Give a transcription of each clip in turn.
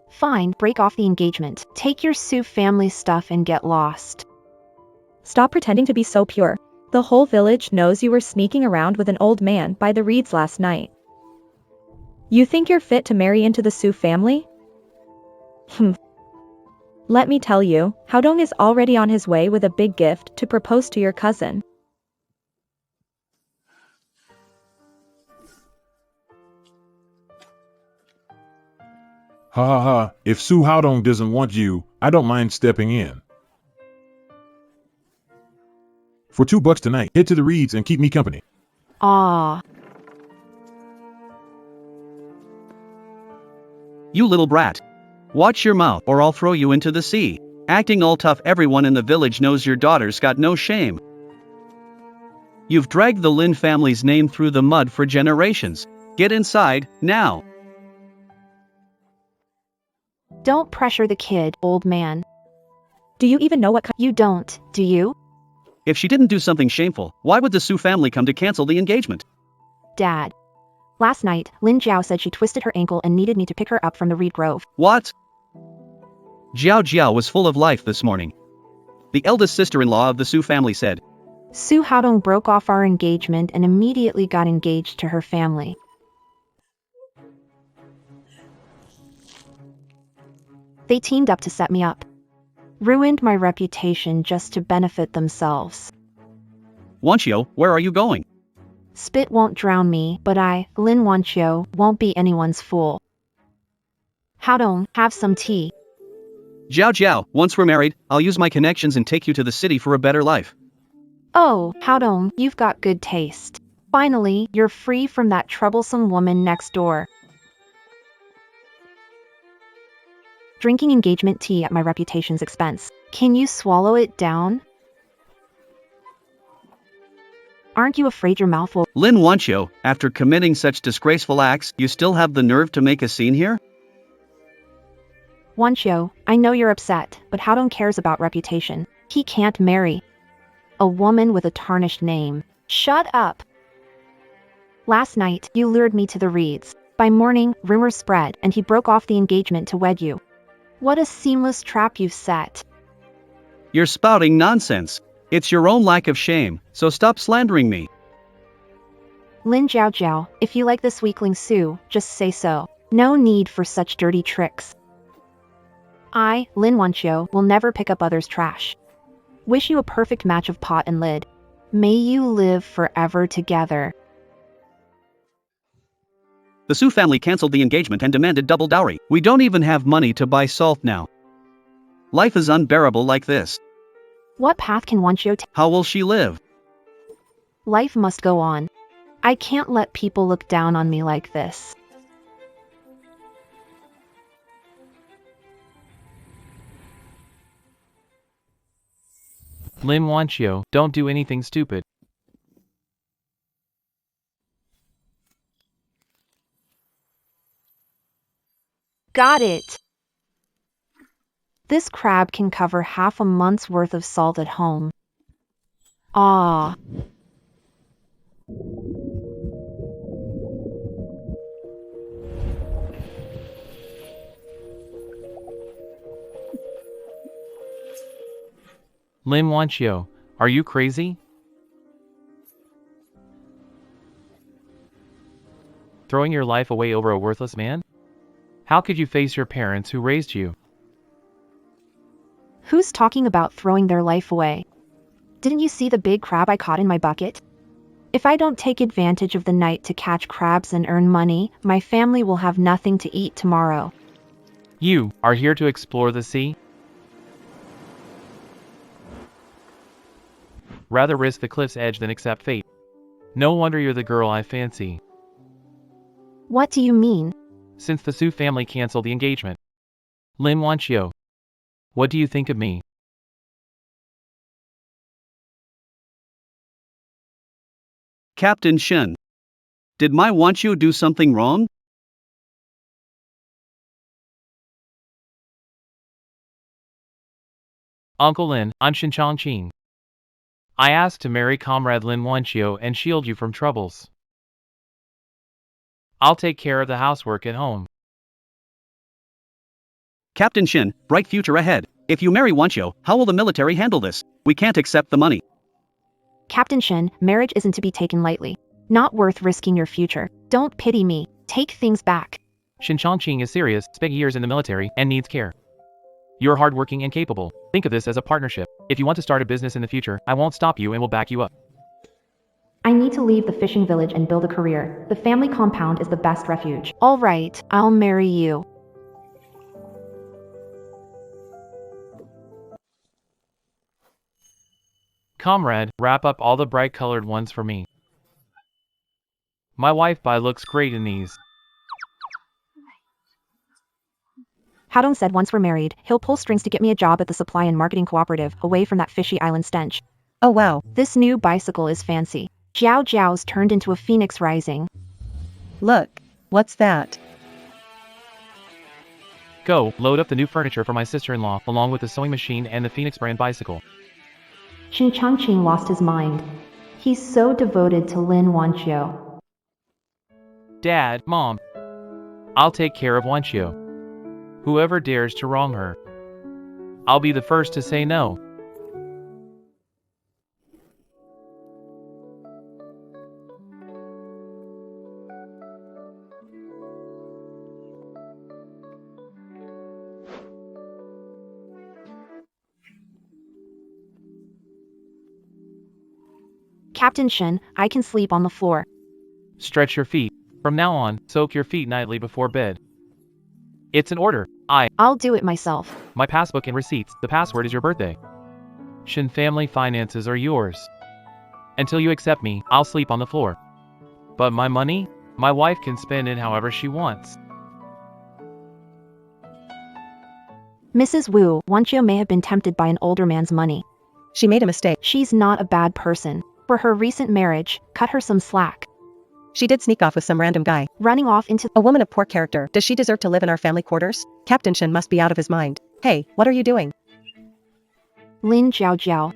Fine, break off the engagement. Take your Sue family stuff and get lost. Stop pretending to be so pure. The whole village knows you were sneaking around with an old man by the reeds last night. You think you're fit to marry into the Sue family? Let me tell you, Haodong is already on his way with a big gift to propose to your cousin. Ha ha ha, if Su Haodong doesn't want you, I don't mind stepping in. For $2 tonight, head to the reeds and keep me company. Ah. You little brat. Watch your mouth or I'll throw you into the sea. Acting all tough, everyone in the village knows your daughter's got no shame. You've dragged the Lin family's name through the mud for generations. Get inside, now. Don't pressure the kid, old man. Do you even know what kind? You don't, do you? If she didn't do something shameful, why would the Su family come to cancel the engagement? Dad. Last night, Lin Jiao said she twisted her ankle and needed me to pick her up from the reed grove. What? Jiao Jiao was full of life this morning. The eldest sister-in-law of the Su family said. Su Haodong broke off our engagement and immediately got engaged to her family. They teamed up to set me up. Ruined my reputation just to benefit themselves. Wanqiu, where are you going? Spit won't drown me, but I, Lin Wanqiu, won't be anyone's fool. Haodong, have some tea. Jiao Jiao, once we're married, I'll use my connections and take you to the city for a better life. Oh, Haodong, you've got good taste. Finally, you're free from that troublesome woman next door. Drinking engagement tea at my reputation's expense. Can you swallow it down? Aren't you afraid your mouth will— Lin Wanqiu, after committing such disgraceful acts, you still have the nerve to make a scene here? Wanqiu, I know you're upset, but Haodong cares about reputation. He can't marry a woman with a tarnished name. Shut up! Last night, you lured me to the reeds. By morning, rumors spread, and he broke off the engagement to wed you. What a seamless trap you've set. You're spouting nonsense. It's your own lack of shame, so stop slandering me. Lin Jiao Jiao, if you like this weakling Sue, just say so. No need for such dirty tricks. I, Lin Wanqiu, will never pick up others' trash. Wish you a perfect match of pot and lid. May you live forever together. The Su family cancelled the engagement and demanded double dowry. We don't even have money to buy salt now. Life is unbearable like this. What path can Wanqiu take? How will she live? Life must go on. I can't let people look down on me like this. Lin Wanqiu, don't do anything stupid. Got it! This crab can cover half a month's worth of salt at home. Ah. Lin Wanqiu, are you crazy? Throwing your life away over a worthless man? How could you face your parents who raised you? Who's talking about throwing their life away? Didn't you see the big crab I caught in my bucket? If I don't take advantage of the night to catch crabs and earn money, my family will have nothing to eat tomorrow. You are here to explore the sea? Rather risk the cliff's edge than accept fate. No wonder you're the girl I fancy. What do you mean? Since the Su family canceled the engagement. Lin Wanqiu, what do you think of me? Captain Shen. Did my Wanqiu do something wrong? Uncle Lin, I'm Shin Chongqing. I asked to marry Comrade Lin Wanqiu and shield you from troubles. I'll take care of the housework at home. Captain Shin, bright future ahead. If you marry Wancho, how will the military handle this? We can't accept the money. Captain Shin, marriage isn't to be taken lightly. Not worth risking your future. Don't pity me. Take things back. Shin Chongqing is serious, spent years in the military, and needs care. You're hardworking and capable. Think of this as a partnership. If you want to start a business in the future, I won't stop you and will back you up. I need to leave the fishing village and build a career. The family compound is the best refuge. All right, I'll marry you. Comrade, wrap up all the bright colored ones for me. My wife Bai looks great in these. Hadong said once we're married, he'll pull strings to get me a job at the supply and marketing cooperative, away from that fishy island stench. Oh wow. This new bicycle is fancy. Jiao Jiao's turned into a phoenix rising. Look. What's that? Go, load up the new furniture for my sister-in-law, along with the sewing machine and the Phoenix brand bicycle. Shin Chongqing lost his mind. He's so devoted to Lin Wanqiu. Dad, Mom. I'll take care of Wanqiu. Whoever dares to wrong her, I'll be the first to say no. Captain Shin, I can sleep on the floor. Stretch your feet. From now on, soak your feet nightly before bed. It's an order. I'll do it myself. My passbook and receipts, the password is your birthday. Shin family finances are yours. Until you accept me, I'll sleep on the floor. But my money? My wife can spend it however she wants. Mrs. Wu, Wanqiu may have been tempted by an older man's money. She made a mistake. She's not a bad person. For her recent marriage, cut her some slack. She did sneak off with some random guy. Running off into A woman of poor character. Does she deserve to live in our family quarters? Captain Shin must be out of his mind. Hey, what are you doing? Lin Jiao Jiao.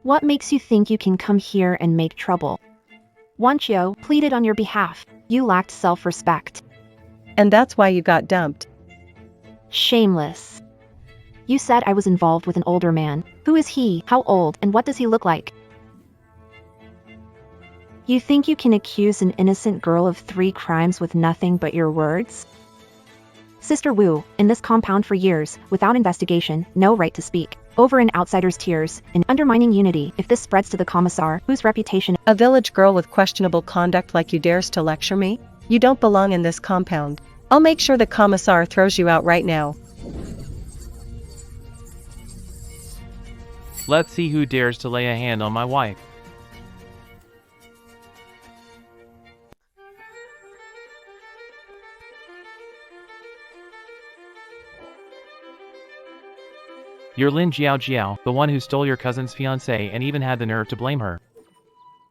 What makes you think you can come here and make trouble? Wanqiu pleaded on your behalf. You lacked self-respect. And that's why you got dumped. Shameless. You said I was involved with an older man. Who is he? How old? And what does he look like? You think you can accuse an innocent girl of 3 crimes with nothing but your words? Sister Wu, in this compound for years, without investigation, no right to speak. Over an outsider's tears, and undermining unity. If this spreads to the commissar, whose reputation— A village girl with questionable conduct like you dares to lecture me? You don't belong in this compound. I'll make sure the commissar throws you out right now. Let's see who dares to lay a hand on my wife. You're Lin Jiao Jiao, the one who stole your cousin's fiancé and even had the nerve to blame her.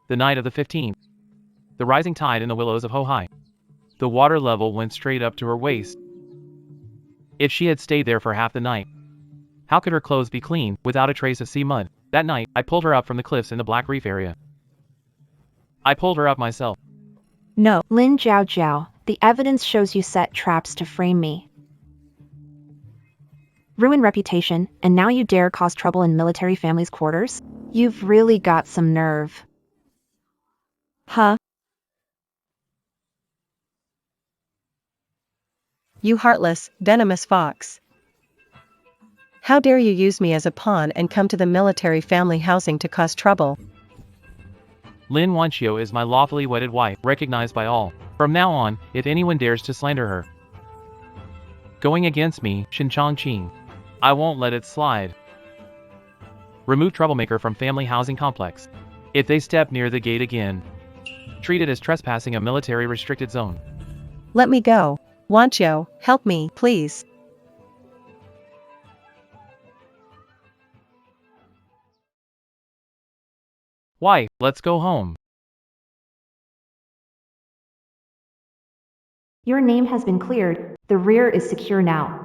The night of the 15th. The rising tide in the willows of Hohai. The water level went straight up to her waist. If she had stayed there for half the night, how could her clothes be clean, without a trace of sea mud? That night, I pulled her up from the cliffs in the Black Reef area. I pulled her up myself. No. Lin Jiao Jiao, the evidence shows you set traps to frame me. Ruin reputation, and now you dare cause trouble in military families' quarters? You've really got some nerve. Huh? You heartless, venomous fox. How dare you use me as a pawn and come to the military family housing to cause trouble? Lin Wanqiu is my lawfully wedded wife, recognized by all. From now on, if anyone dares to slander her, going against me, Shin Chongqing, I won't let it slide. Remove troublemaker from family housing complex. If they step near the gate again, treat it as trespassing a military restricted zone. Let me go. Wancho, help me, please. Why, let's go home. Your name has been cleared. The rear is secure now.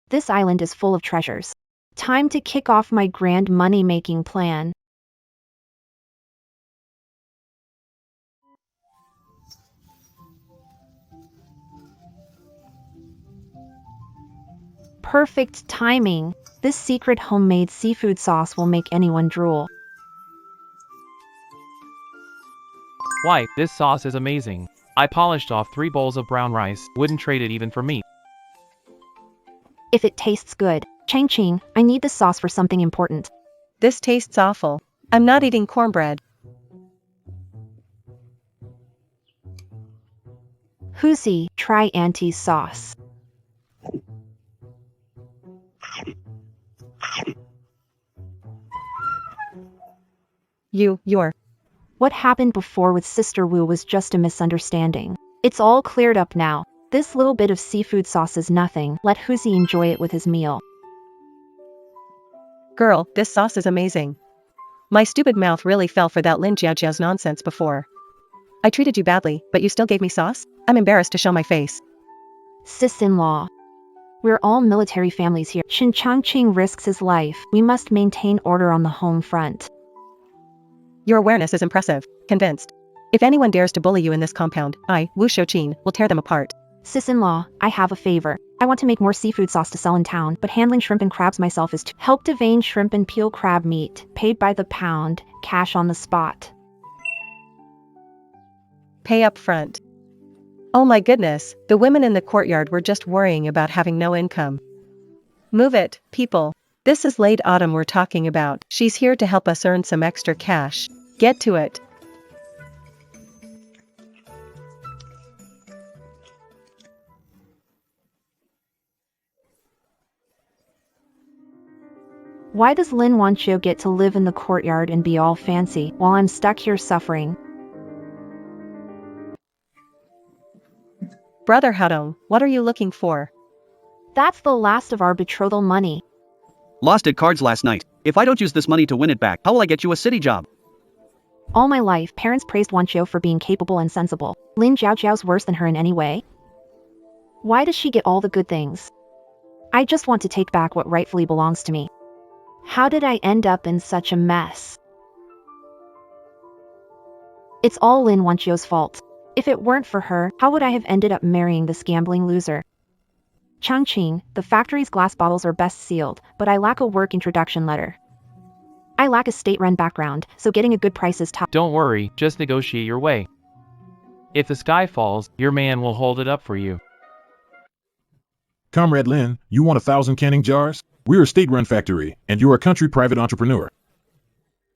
This island is full of treasures. Time to kick off my grand money-making plan. Perfect timing. This secret homemade seafood sauce will make anyone drool. Why, this sauce is amazing. I polished off 3 bowls of brown rice, wouldn't trade it even for meat. If it tastes good. Chang-Ching, I need this sauce for something important. This tastes awful. I'm not eating cornbread. Huzi, try Auntie's sauce. You're. What happened before with Sister Wu was just a misunderstanding. It's all cleared up now. This little bit of seafood sauce is nothing. Let Huzi enjoy it with his meal. Girl, this sauce is amazing. My stupid mouth really fell for that Lin Jiaojiao's nonsense before. I treated you badly, but you still gave me sauce? I'm embarrassed to show my face. Sis-in-law. We're all military families here. Chang-Ching risks his life. We must maintain order on the home front. Your awareness is impressive. Convinced. If anyone dares to bully you in this compound, I, Wu Shouqin, will tear them apart. Sis-in-law, I have a favor. I want to make more seafood sauce to sell in town, but handling shrimp and crabs myself is to help devein shrimp and peel crab meat, paid by the pound, cash on the spot. Pay up front. Oh my goodness, the women in the courtyard were just worrying about having no income. Move it, people. This is late autumn we're talking about. She's here to help us earn some extra cash. Get to it. Why does Lin Wanqiu get to live in the courtyard and be all fancy, while I'm stuck here suffering? Brother Haodong, what are you looking for? That's the last of our betrothal money. Lost at cards last night. If I don't use this money to win it back, how will I get you a city job? All my life, parents praised Wanqiu for being capable and sensible. Lin Jiaojiao's worse than her in any way? Why does she get all the good things? I just want to take back what rightfully belongs to me. How did I end up in such a mess? It's all Lin Wanqiu's fault. If it weren't for her, how would I have ended up marrying this gambling loser? Chang-Ching, the factory's glass bottles are best sealed, but I lack a work introduction letter. I lack a state-run background, so getting a good price is top. Don't worry, just negotiate your way. If the sky falls, your man will hold it up for you. Comrade Lin, you want 1,000 canning jars? We're a state-run factory, and you're a country private entrepreneur.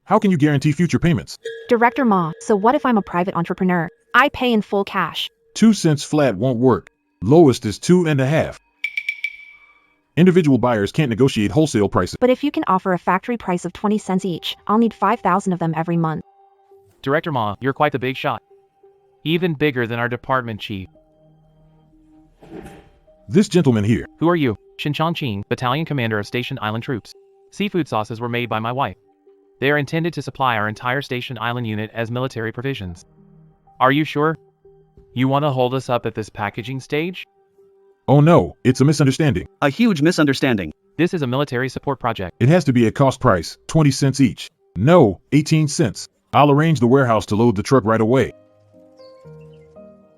How can you guarantee future payments? Director Ma, so what if I'm a private entrepreneur? I pay in full cash. 2 cents flat won't work. Lowest is 2.5. Individual buyers can't negotiate wholesale prices. But if you can offer a factory price of 20 cents each, I'll need 5,000 of them every month. Director Ma, you're quite the big shot. Even bigger than our department chief. This gentleman here. Who are you? Chang-Ching, battalion commander of Station Island troops. Seafood sauces were made by my wife. They are intended to supply our entire Station Island unit as military provisions. Are you sure? You want to hold us up at this packaging stage? Oh no, it's a misunderstanding. A huge misunderstanding. This is a military support project. It has to be at cost price, 20 cents each. No, 18 cents. I'll arrange the warehouse to load the truck right away.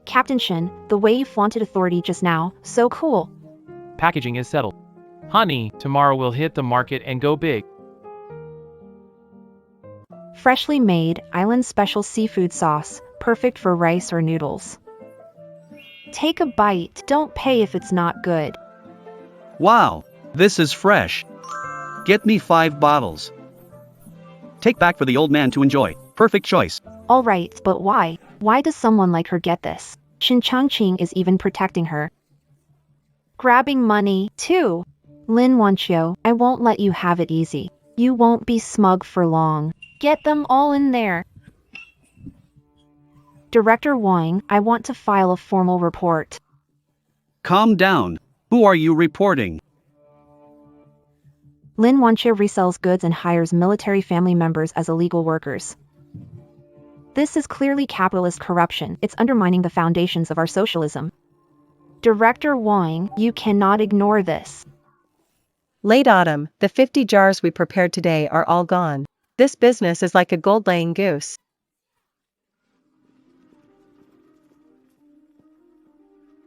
Captain Shin, the way you flaunted authority just now, so cool. Packaging is settled. Honey, tomorrow we'll hit the market and go big. Freshly made, island special seafood sauce, perfect for rice or noodles. Take a bite, don't pay if it's not good. Wow, this is fresh. Get me 5 bottles. Take back for the old man to enjoy. Perfect choice. Alright, but why? Why does someone like her get this? Chang-Ching is even protecting her. Grabbing money, too. Lin Wanqiu, I won't let you have it easy. You won't be smug for long. Get them all in there. Director Wang, I want to file a formal report. Calm down. Who are you reporting? Lin Wanqiu resells goods and hires military family members as illegal workers. This is clearly capitalist corruption. It's undermining the foundations of our socialism. Director Wang, you cannot ignore this. Late autumn, the 50 jars we prepared today are all gone. This business is like a gold-laying goose.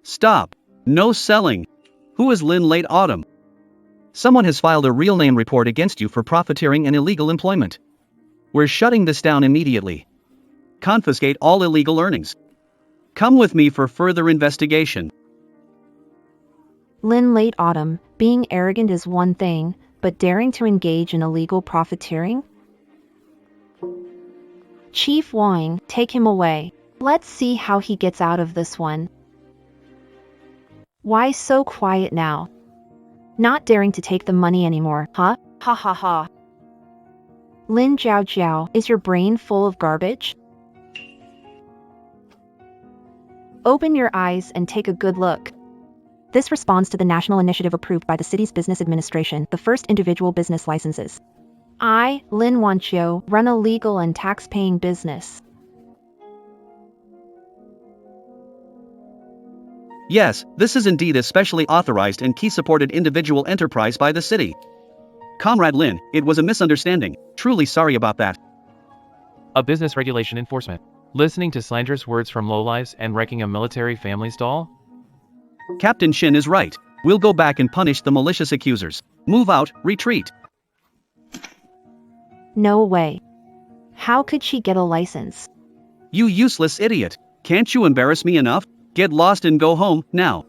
Stop. No selling. Who is Lin Late Autumn? Someone has filed a real name report against you for profiteering and illegal employment. We're shutting this down immediately. Confiscate all illegal earnings. Come with me for further investigation. Lin late autumn, being arrogant is one thing, but daring to engage in illegal profiteering? Chief Wang, take him away. Let's see how he gets out of this one. Why so quiet now? Not daring to take the money anymore, huh? Ha ha ha. Lin Jiao Jiao, is your brain full of garbage? Open your eyes and take a good look. This responds to the national initiative approved by the city's business administration, the first individual business licenses. I, Lin Wanqiu, run a legal and tax-paying business. Yes, this is indeed a specially authorized and key-supported individual enterprise by the city. Comrade Lin, it was a misunderstanding. Truly sorry about that. A business regulation enforcement. Listening to slanderous words from lowlives and wrecking a military family's doll? Captain Shin is right. We'll go back and punish the malicious accusers. Move out, retreat. No way. How could she get a license? You useless idiot. Can't you embarrass me enough? Get lost and go home, now.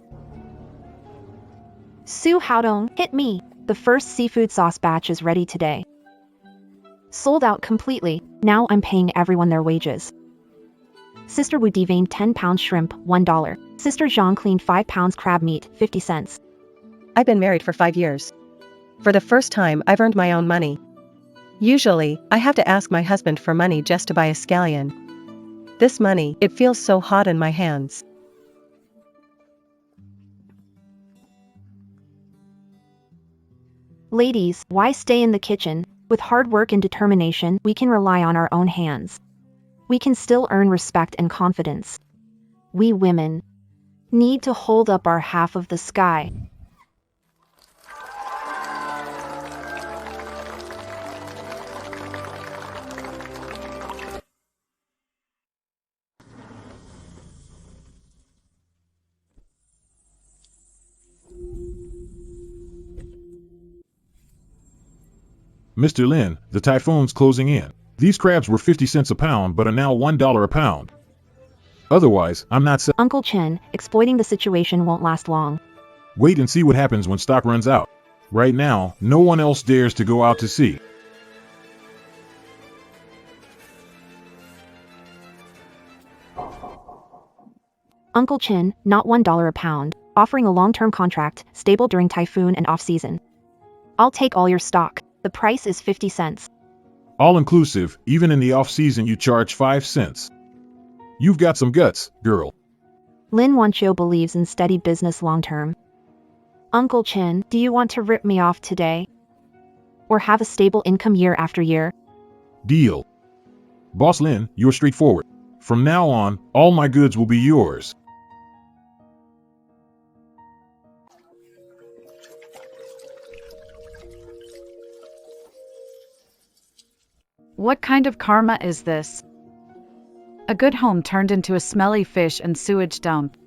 Su Haodong, hit me. The first seafood sauce batch is ready today. Sold out completely. Now I'm paying everyone their wages. Sister Wu deveined 10-pound shrimp, $1. Sister Zhang cleaned 5 pounds crab meat, 50 cents. I've been married for 5 years. For the first time, I've earned my own money. Usually, I have to ask my husband for money just to buy a scallion. This money, it feels so hot in my hands. Ladies, why stay in the kitchen? With hard work and determination, we can rely on our own hands. We can still earn respect and confidence. We women need to hold up our half of the sky. Mr. Lin, the typhoon's closing in. These crabs were 50 cents a pound but are now $1 a pound. Otherwise, I'm not Uncle Chen, exploiting the situation won't last long. Wait and see what happens when stock runs out. Right now, no one else dares to go out to sea. Uncle Chen, not $1 a pound, offering a long-term contract, stable during typhoon and off-season. I'll take all your stock. The price is 50 cents. All inclusive, even in the off-season you charge 5 cents. You've got some guts, girl. Lin Wanqiu believes in steady business long-term. Uncle Chen, do you want to rip me off today? Or have a stable income year after year? Deal. Boss Lin, you're straightforward. From now on, all my goods will be yours. What kind of karma is this? A good home turned into a smelly fish and sewage dump.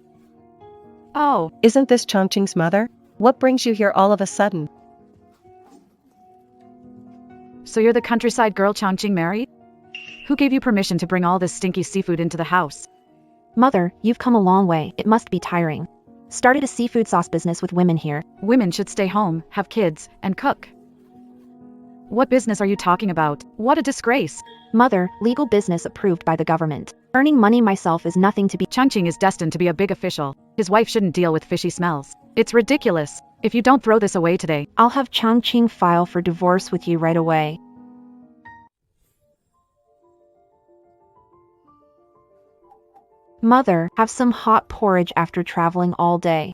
Oh, isn't this Chongqing's mother? What brings you here all of a sudden? So you're the countryside girl Chongqing married? Who gave you permission to bring all this stinky seafood into the house? Mother, you've come a long way. It must be tiring. Started a seafood sauce business with women here. Women should stay home, have kids, and cook. What business are you talking about? What a disgrace. Mother, legal business approved by the government. Earning money myself is nothing to be. Chongqing is destined to be a big official. His wife shouldn't deal with fishy smells. It's ridiculous. If you don't throw this away today, I'll have Chongqing file for divorce with you right away. Mother, have some hot porridge after traveling all day.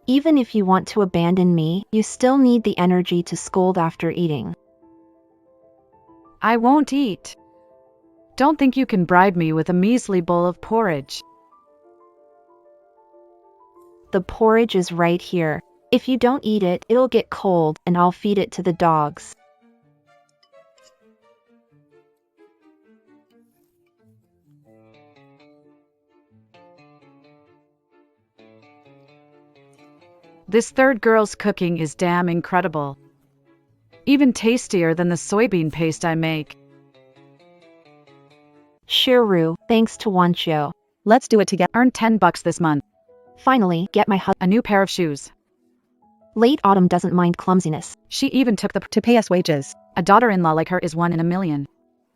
Even if you want to abandon me, you still need the energy to scold after eating. I won't eat. Don't think you can bribe me with a measly bowl of porridge. The porridge is right here. If you don't eat it, it'll get cold and I'll feed it to the dogs. This third girl's cooking is damn incredible. Even tastier than the soybean paste I make. Shiru, thanks to Wancho. Let's do it together. Earned $10 this month. Finally, get my A new pair of shoes. Late Autumn doesn't mind clumsiness. She even took the to pay us wages. A daughter-in-law like her is 1 in a million.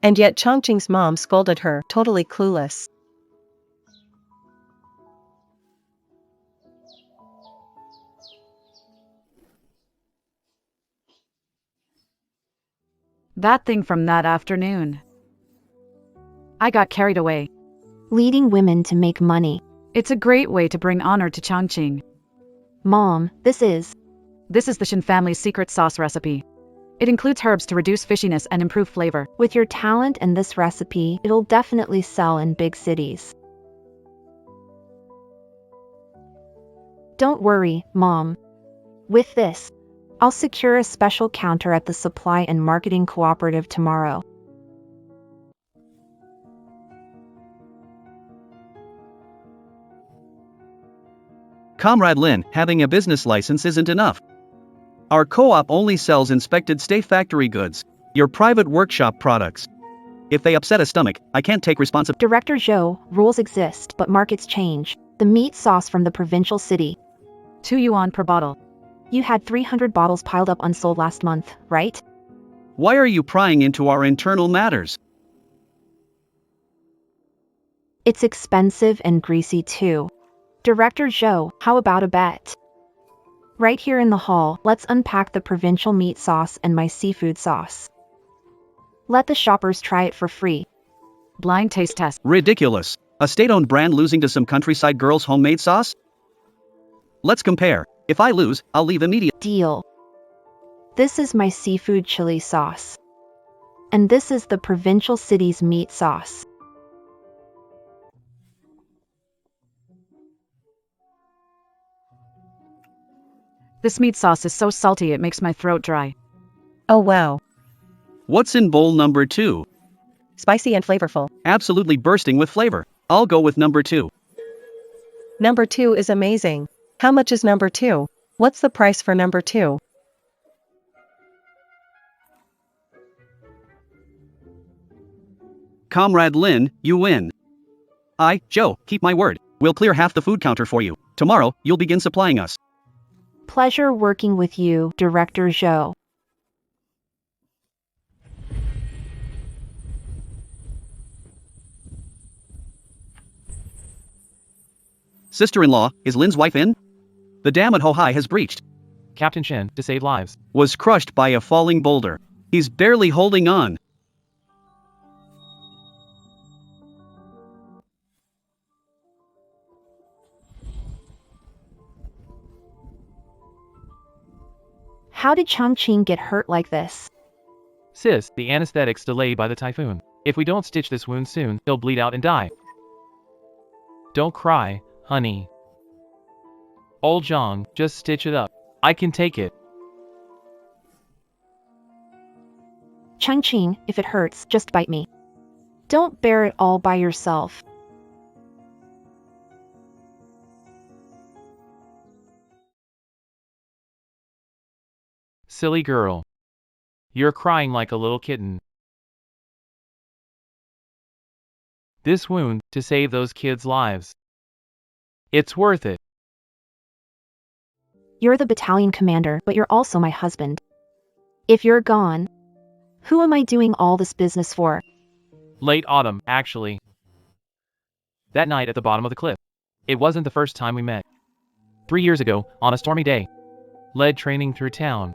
And yet Chongqing's mom scolded her, totally clueless. That thing from that afternoon. I got carried away. Leading women to make money. It's a great way to bring honor to Chongqing. Mom, this is the Shin family's secret sauce recipe. It includes herbs to reduce fishiness and improve flavor. with your talent and this recipe, it'll definitely sell in big cities. Don't worry, Mom. With this, I'll secure a special counter at the Supply and Marketing Cooperative tomorrow. Comrade Lin, having a business license isn't enough. Our co-op only sells inspected state factory goods, your private workshop products. If they upset a stomach, I can't take responsibility. Director Zhou, rules exist, but markets change. The meat sauce from the provincial city. 2 yuan per bottle. You had 300 bottles piled up unsold last month, right? Why are you prying into our internal matters? It's expensive and greasy too. Director Zhou, how about a bet? Right here in the hall, let's unpack the provincial meat sauce and my seafood sauce. Let the shoppers try it for free. Blind taste test. Ridiculous. A state-owned brand losing to some countryside girl's homemade sauce? Let's compare. If I lose, I'll leave immediately. Deal. This is my seafood chili sauce. And this is the provincial city's meat sauce. This meat sauce is so salty it makes my throat dry. Oh wow. What's in bowl number 2? Spicy and flavorful. Absolutely bursting with flavor. I'll go with number 2. Number 2 is amazing. How much is number 2? What's the price for number 2? Comrade Lin, you win. Joe, keep my word. We'll clear half the food counter for you. Tomorrow, you'll begin supplying us. Pleasure working with you, Director Zhou. Sister-in-law, is Lin's wife in? The dam at Hohai has breached. Captain Shin, to save lives. Was crushed by a falling boulder. He's barely holding on. How did Chongqing get hurt like this? Sis, the anesthetic's delayed by the typhoon. If we don't stitch this wound soon, he'll bleed out and die. Don't cry, honey. Old Zhang, just stitch it up. I can take it. Chongqing, if it hurts, just bite me. Don't bear it all by yourself. Silly girl. You're crying like a little kitten. This wound, to save those kids' lives. It's worth it. You're the battalion commander, but you're also my husband. If you're gone, who am I doing all this business for? Late autumn, actually. That night at the bottom of the cliff. It wasn't the first time we met. 3 years ago, on a stormy day. Led training through town.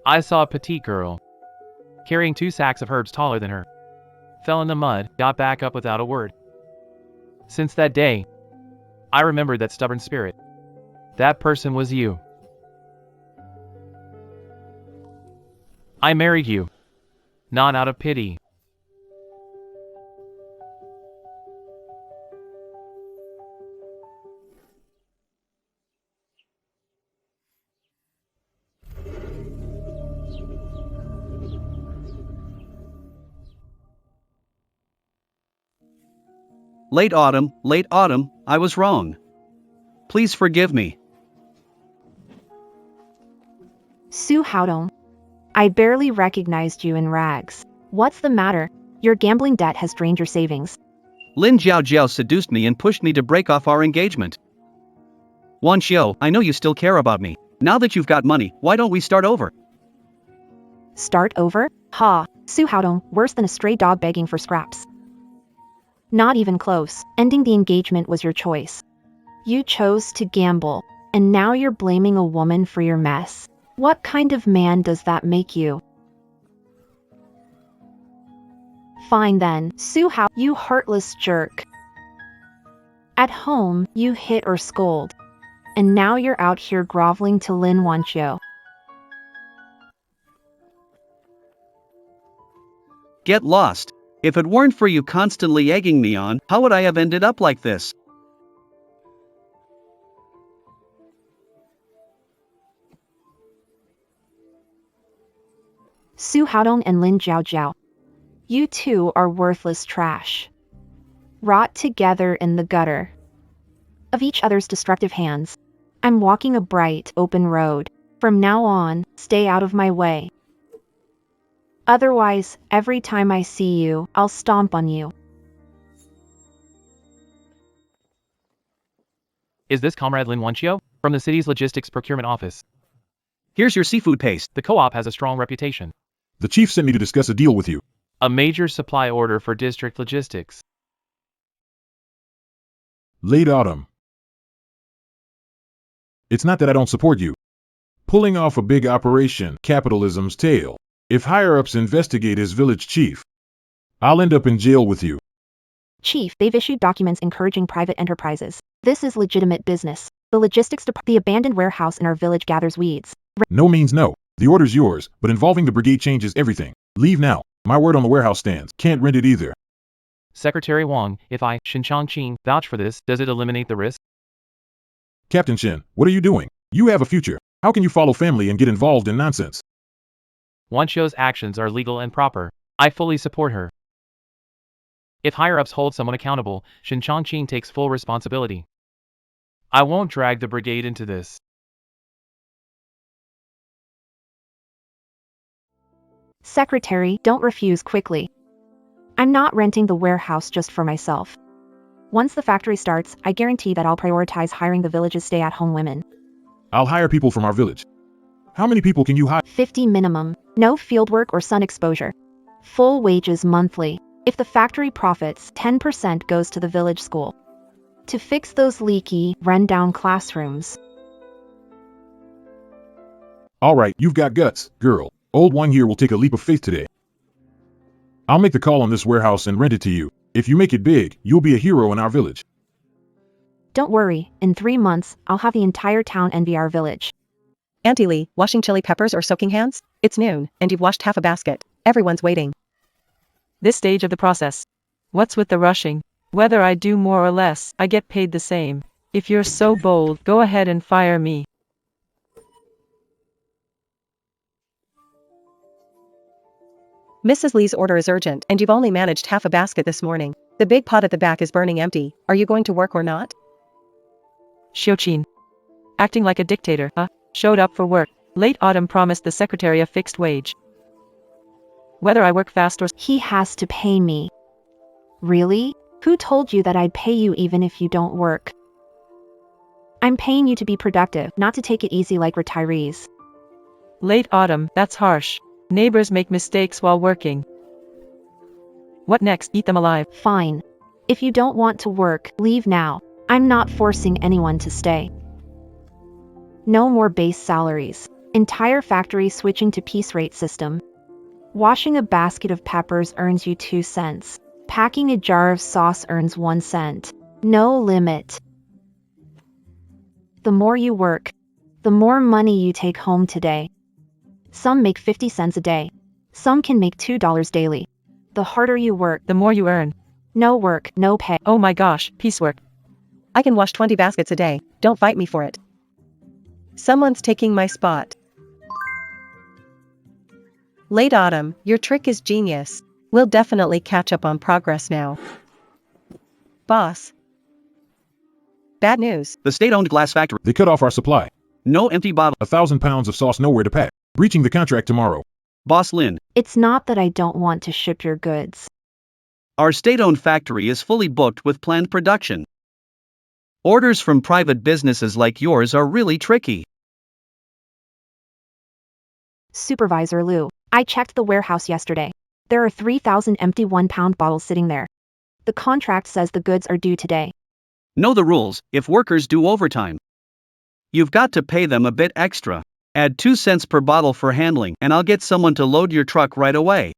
I saw a petite girl. Carrying 2 sacks of herbs taller than her. Fell in the mud, got back up without a word. Since that day, I remembered that stubborn spirit. That person was you. I married you. Not out of pity. Late autumn, I was wrong. Please forgive me. Su Haodong. I barely recognized you in rags. What's the matter? Your gambling debt has drained your savings. Lin Jiao seduced me and pushed me to break off our engagement. Wan Xiao, I know you still care about me. Now that you've got money, why don't we start over? Start over? Ha! Su Haodong, worse than a stray dog begging for scraps. Not even close. Ending the engagement was your choice. You chose to gamble, and now you're blaming a woman for your mess. What kind of man does that make you? Fine then, Su Hao, you heartless jerk. At home, you hit or scold. And now you're out here groveling to Lin Wanqiu. Get lost. If it weren't for you constantly egging me on, how would I have ended up like this? Su Haodong and Lin Jiao. You two are worthless trash. Rot together in the gutter of each other's destructive hands. I'm walking a bright, open road. From now on, stay out of my way. Otherwise, every time I see you, I'll stomp on you. Is this Comrade Lin Wanqiu? From the city's logistics procurement office. Here's your seafood paste. The co-op has a strong reputation. The chief sent me to discuss a deal with you. A major supply order for district logistics. Late autumn. It's not that I don't support you. Pulling off a big operation, capitalism's tail. If higher-ups investigate as village chief, I'll end up in jail with you. Chief, they've issued documents encouraging private enterprises. This is legitimate business. The logistics department, the abandoned warehouse in our village gathers weeds. No means no. The order's yours, but involving the brigade changes everything. Leave now. My word on the warehouse stands. Can't rent it either. Secretary Wang, if I, Xinchang Qing, vouch for this, does it eliminate the risk? Captain Shin, what are you doing? You have a future. How can you follow family and get involved in nonsense? Wanqiu's actions are legal and proper. I fully support her. If higher-ups hold someone accountable, Xinchang Qing takes full responsibility. I won't drag the brigade into this. Secretary, don't refuse quickly. I'm not renting the warehouse just for myself. Once the factory starts, I guarantee that I'll prioritize hiring the village's stay-at-home women. I'll hire people from our village. How many people can you hire? 50 minimum. No fieldwork or sun exposure. Full wages monthly. If the factory profits, 10% goes to the village school. To fix those leaky, run-down classrooms. All right, you've got guts, girl. Old one here will take a leap of faith today. I'll make the call on this warehouse and rent it to you. If you make it big, you'll be a hero in our village. Don't worry, in 3 months, I'll have the entire town envy our village. Auntie Lee, washing chili peppers or soaking hands? It's noon, and you've washed half a basket. Everyone's waiting. This stage of the process. What's with the rushing? Whether I do more or less, I get paid the same. If you're so bold, go ahead and fire me. Mrs. Lee's order is urgent, and you've only managed half a basket this morning. The big pot at the back is burning empty. Are you going to work or not? Xiuqin. Acting like a dictator, huh? Showed up for work. Late autumn promised the secretary a fixed wage. Whether I work fast or... He has to pay me. Really? Who told you that I'd pay you even if you don't work? I'm paying you to be productive, not to take it easy like retirees. Late autumn, that's harsh. Neighbors make mistakes while working. What next? Eat them alive. Fine. If you don't want to work, leave now. I'm not forcing anyone to stay. No more base salaries. Entire factory switching to piece rate system. Washing a basket of peppers earns you 2 cents. Packing a jar of sauce earns 1 cent. No limit. The more you work, the more money you take home today. Some make 50 cents a day. Some can make $2 daily. The harder you work, The more you earn. no work, no pay. Oh my gosh, piecework. I can wash 20 baskets a day. Don't fight me for it. Someone's taking my spot. Late autumn, your trick is genius. We'll definitely catch up on progress now. Boss. Bad news. The state-owned glass factory. They cut off our supply. No empty bottle. 1,000 pounds of sauce nowhere to pack. breaching the contract tomorrow. Boss Lin, It's not that I don't want to ship your goods. our state-owned factory is fully booked with planned production. Orders from private businesses like yours are really tricky. Supervisor Liu, I checked the warehouse yesterday. There are 3,000 empty 1-pound bottles sitting there. The contract says the goods are due today. Know the rules. If workers do overtime, you've got to pay them a bit extra. Add 2 cents per bottle for handling, and I'll get someone to load your truck right away.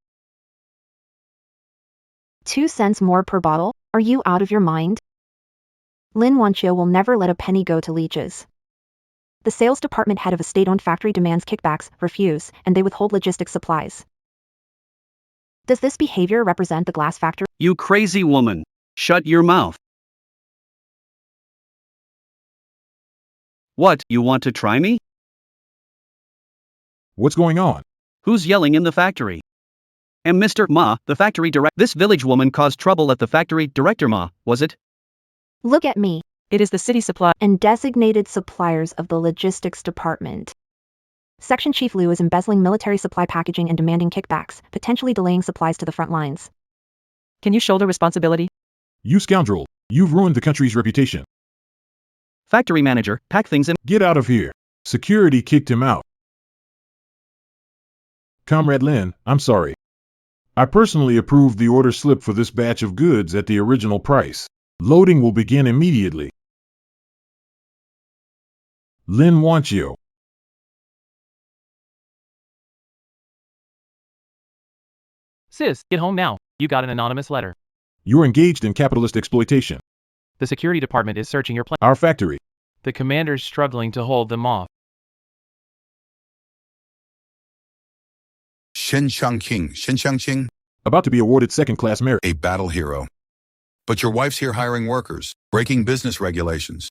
2 cents more per bottle? Are you out of your mind? Lin Wanqiu will never let a penny go to leeches. The sales department head of a state-owned factory demands kickbacks, refuse, and they withhold logistics supplies. Does this behavior represent the glass factory? You crazy woman. Shut your mouth. What, you want to try me? What's going on? Who's yelling in the factory? Am Mr. Ma, the factory director. This village woman caused trouble at the factory. Director Ma, was it? Look at me, It is the city supply. and designated suppliers of the logistics department. Section Chief Liu is embezzling military supply packaging and demanding kickbacks, potentially delaying supplies to the front lines. Can you shoulder responsibility? You scoundrel, you've ruined the country's reputation. Factory manager, pack things in. Get out of here. Security kicked him out. Comrade Lin, I'm sorry. I personally approved the order slip for this batch of goods at the original price. Loading will begin immediately. Lin Wanqiu. Sis, get home now. You got an anonymous letter. You're engaged in capitalist exploitation. The security department is searching your plane. Our factory. The commander's struggling to hold them off. Shen Xiangqing, About to be awarded second-class merit. a battle hero. But your wife's here hiring workers, breaking business regulations.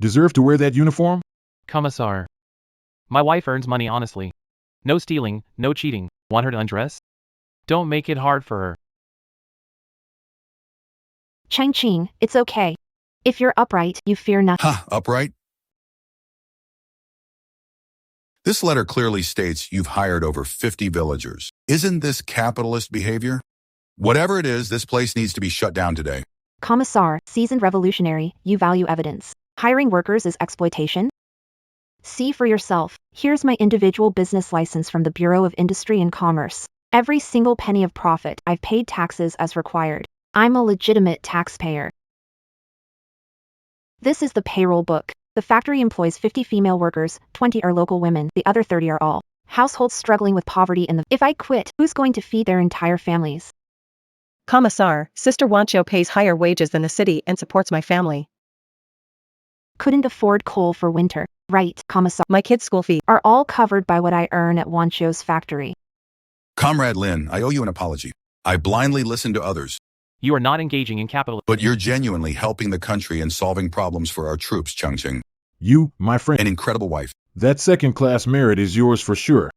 Deserve to wear that uniform? Commissar. My wife earns money honestly. No stealing, no cheating. Want her to undress? Don't make it hard for her. Changqing, it's okay. If you're upright, you fear nothing. Ha, upright? This letter clearly states you've hired over 50 villagers. Isn't this capitalist behavior? Whatever it is, this place needs to be shut down today. Commissar, seasoned revolutionary, you value evidence. Hiring workers is exploitation? See for yourself. Here's my individual business license from the Bureau of Industry and Commerce. Every single penny of profit, I've paid taxes as required. I'm a legitimate taxpayer. This is the payroll book. The factory employs 50 female workers, 20 are local women, the other 30 are all households struggling with poverty in the. If I quit, who's going to feed their entire families? Commissar, Sister Wanqiu pays higher wages than the city and supports my family. Couldn't afford coal for winter. Right, Commissar. My kids' school fee. Are all covered by what I earn at Wanqiu's factory. Comrade Lin, I owe you an apology. I blindly listened to others, You are not engaging in capitalism. but you're genuinely helping the country and solving problems for our troops, Changqing. You, my friend. An incredible wife. That second-class merit is yours for sure.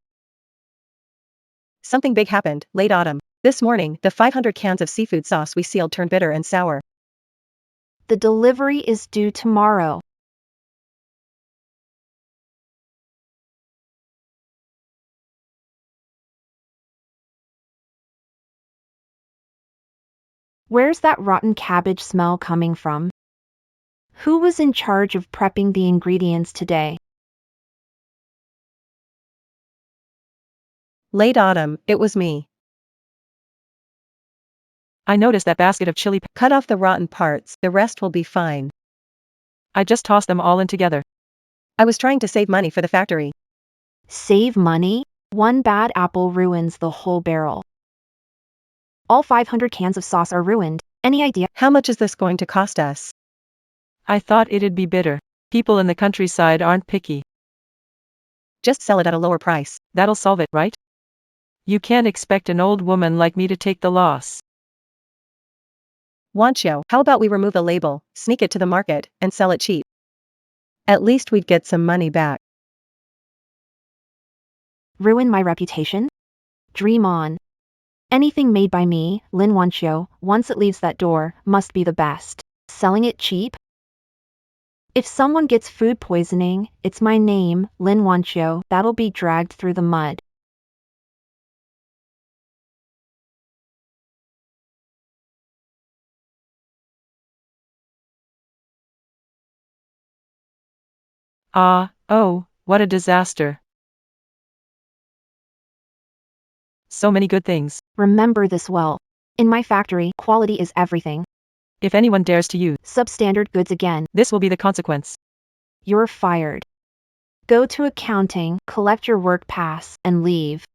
Something big happened, late autumn. This morning, the 500 cans of seafood sauce we sealed turned bitter and sour. The delivery is due tomorrow. Where's that rotten cabbage smell coming from? Who was in charge of prepping the ingredients today? Late autumn, it was me. I noticed that basket of chili. Cut off the rotten parts, the rest will be fine. I just tossed them all in together. I was trying to save money for the factory. Save money? One bad apple ruins the whole barrel. All 500 cans of sauce are ruined. Any idea? How much is this going to cost us? I thought it'd be bitter. People in the countryside aren't picky. Just sell it at a lower price. That'll solve it, right? You can't expect an old woman like me to take the loss. Wanqiu, how about we remove the label, sneak it to the market, and sell it cheap? At least we'd get some money back. Ruin my reputation? Dream on. Anything made by me, Lin Wanqiu, once it leaves that door, must be the best. Selling it cheap? If someone gets food poisoning, it's my name, Lin Wancho, that'll be dragged through the mud. Oh, what a disaster. So many good things. Remember this well. In my factory, quality is everything. If anyone dares to use Substandard goods again, this will be the consequence. you're fired. Go to accounting, collect your work pass, and leave.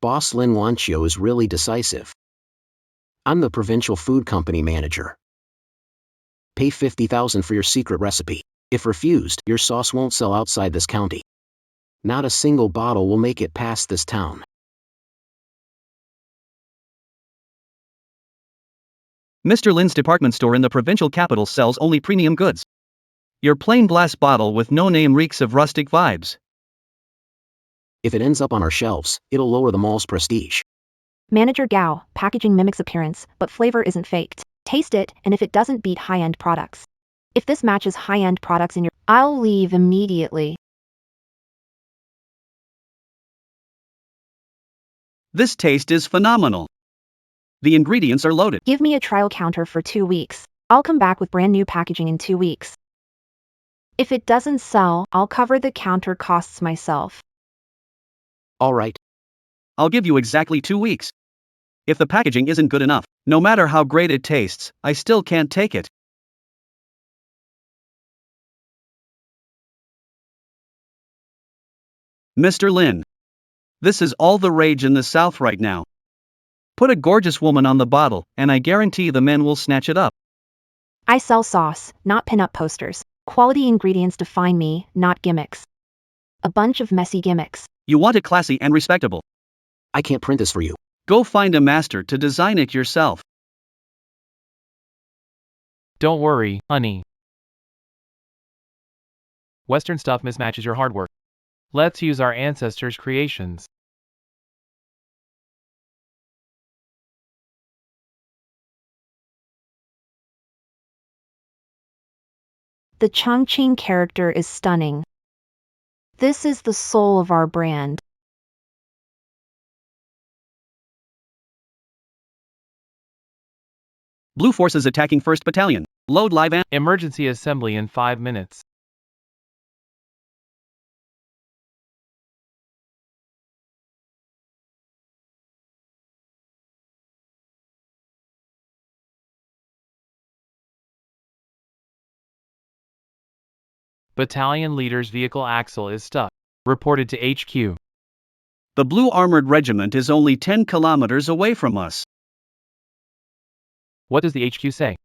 Boss Lin Wancho is really decisive. I'm the provincial food company manager. Pay $50,000 for your secret recipe. If refused, your sauce won't sell outside this county. Not a single bottle will make it past this town. Mr. Lin's department store in the provincial capital sells only premium goods. Your plain glass bottle with no name reeks of rustic vibes. If it ends up on our shelves, it'll lower the mall's prestige. Manager Gao, packaging mimics appearance, but flavor isn't faked. Taste it, and if it doesn't beat high-end products. If this matches high-end products in your, I'll leave immediately. This taste is phenomenal. The ingredients are loaded. Give me a trial counter for 2 weeks. I'll come back with brand new packaging in 2 weeks. If it doesn't sell, I'll cover the counter costs myself. All right. I'll give you exactly 2 weeks. If the packaging isn't good enough, no matter how great it tastes, I still can't take it. Mr. Lin. This is all the rage in the South right now. Put a gorgeous woman on the bottle, and I guarantee the men will snatch it up. I sell sauce, not pin-up posters. Quality ingredients define me, not gimmicks. A bunch of messy gimmicks. You want it classy and respectable. I can't print this for you. Go find a master to design it yourself. Don't worry, honey. Western stuff mismatches your hard work. Let's use our ancestors' creations. The Chongqing character is stunning. This is the soul of our brand. Blue forces attacking 1st Battalion. Load live and Emergency assembly in 5 minutes. Battalion leader's vehicle axle is stuck. Reported to HQ. The Blue Armored Regiment is only 10 kilometers away from us. What does the HQ say?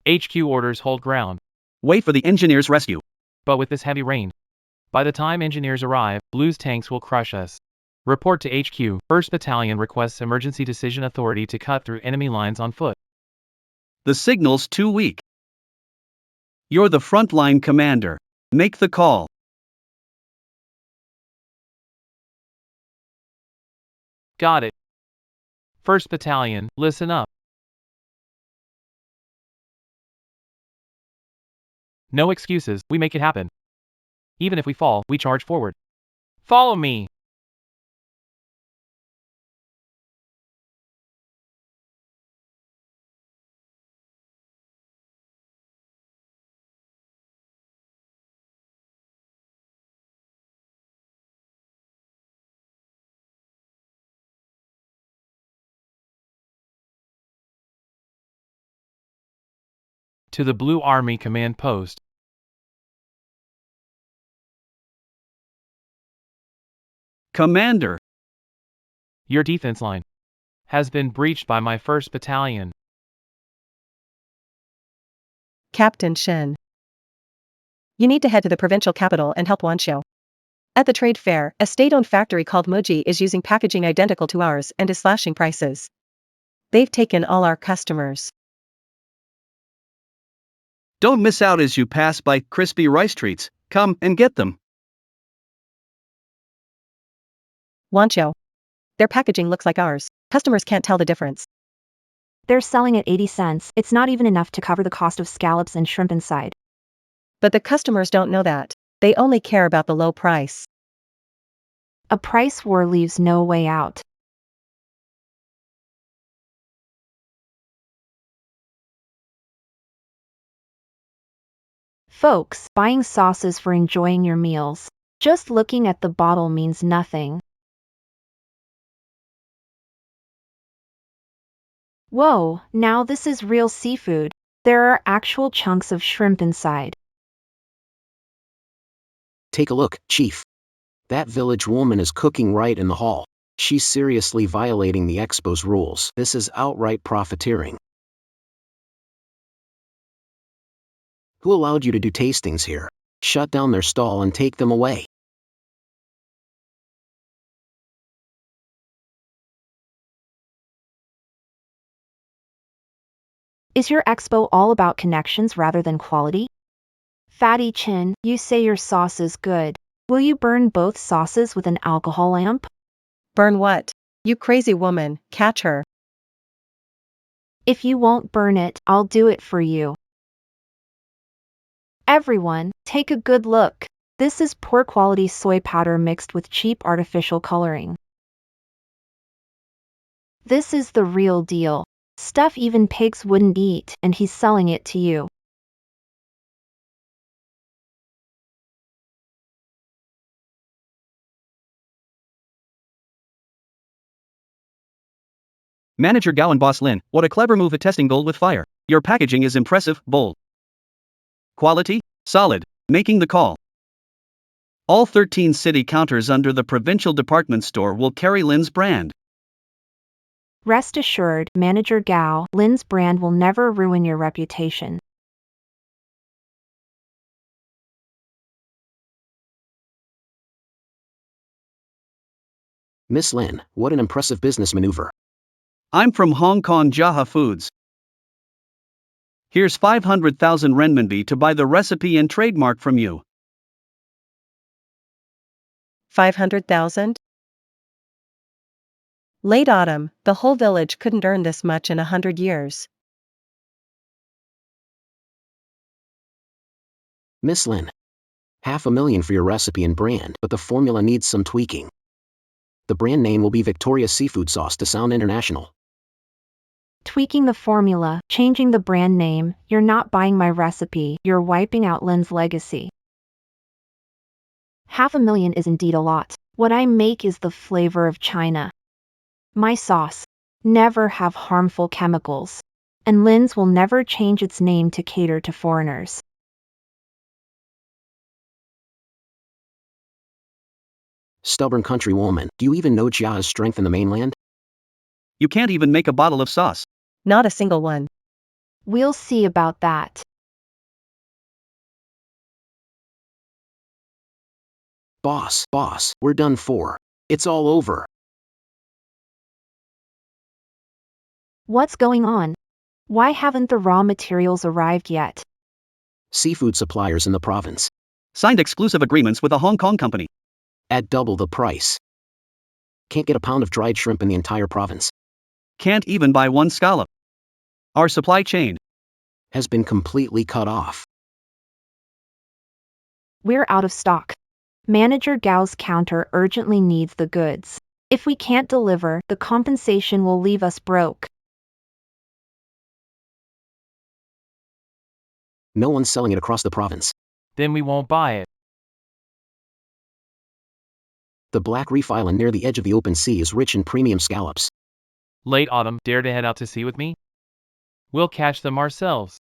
HQ orders hold ground. Wait for the engineers' rescue. But with this heavy rain, by the time engineers arrive, Blue's tanks will crush us. Report to HQ. 1st Battalion requests emergency decision authority to cut through enemy lines on foot. The signal's too weak. You're the frontline commander. Make the call. Got it. 1st Battalion, listen up. No excuses, we make it happen. Even if we fall, we charge forward. Follow me. To the Blue Army Command Post. Commander. Your defense line has been breached by my 1st Battalion. Captain Shen. You need to head to the provincial capital and help Wanxiao. At the trade fair, a state-owned factory called Muji is using packaging identical to ours and is slashing prices. They've taken all our customers. Don't miss out as you pass by crispy rice treats. Come and get them. Wancho. Their packaging looks like ours. Customers can't tell the difference. They're selling at 80 cents. It's not even enough to cover the cost of scallops and shrimp inside. But the customers don't know that. They only care about the low price. A price war leaves no way out. Folks, buying sauces for enjoying your meals. Just looking at the bottle means nothing. Whoa, now this is real seafood. There are actual chunks of shrimp inside. Take a look, Chief. That village woman is cooking right in the hall. She's seriously violating the expo's rules. This is outright profiteering. Who allowed you to do tastings here? Shut down their stall and take them away. Is your expo all about connections rather than quality? Fatty Chin, you say your sauce is good. Will you burn both sauces with an alcohol lamp? Burn what? You crazy woman, catch her. If you won't burn it, I'll do it for you. Everyone, take a good look. This is poor quality soy powder mixed with cheap artificial coloring. This is the real deal. Stuff even pigs wouldn't eat, and he's selling it to you. Manager Gao and Boss Lin, what a clever move at testing gold with fire. Your packaging is impressive, bold. Quality? Solid. Making the call. All 13 city counters under the provincial department store will carry Lin's brand. Rest assured, Manager Gao, Lin's brand will never ruin your reputation. Miss Lin, what an impressive business maneuver. I'm from Hong Kong Jaha Foods. Here's 500,000 renminbi to buy the recipe and trademark from you. 500,000? Late autumn, the whole village couldn't earn this much in 100 years. Miss Lin. $500,000 for your recipe and brand, but the formula needs some tweaking. The brand name will be Victoria Seafood Sauce to sound international. Tweaking the formula, changing the brand name, you're not buying my recipe, you're wiping out Lin's legacy. $500,000 is indeed a lot. What I make is the flavor of China. My sauce never have harmful chemicals. And Lin's will never change its name to cater to foreigners. Stubborn countrywoman, do you even know Jia's strength in the mainland? You can't even make a bottle of sauce. Not a single one. We'll see about that. Boss, we're done for. It's all over. What's going on? Why haven't the raw materials arrived yet? Seafood suppliers in the province. Signed exclusive agreements with a Hong Kong company. At double the price. Can't get a pound of dried shrimp in the entire province. Can't even buy one scallop. Our supply chain has been completely cut off. We're out of stock. Manager Gao's counter urgently needs the goods. If we can't deliver, the compensation will leave us broke. No one's selling it across the province. Then we won't buy it. The Black Reef Island near the edge of the open sea is rich in premium scallops. Late autumn, dare to head out to sea with me? We'll catch them ourselves.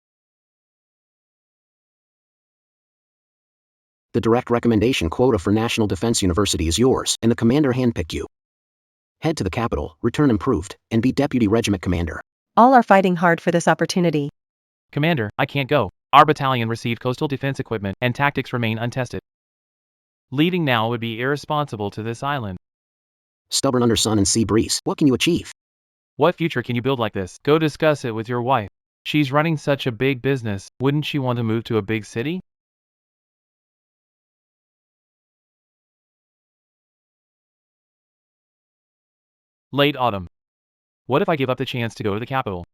The direct recommendation quota for National Defense University is yours, and the commander handpicked you. Head to the capital, return improved, and be deputy regiment commander. All are fighting hard for this opportunity. Commander, I can't go. Our battalion received coastal defense equipment, and tactics remain untested. Leaving now would be irresponsible to this island. Stubborn under sun and sea breeze, what can you achieve? What future can you build like this? Go discuss it with your wife. She's running such a big business, wouldn't she want to move to a big city? Late autumn. What if I give up the chance to go to the capital?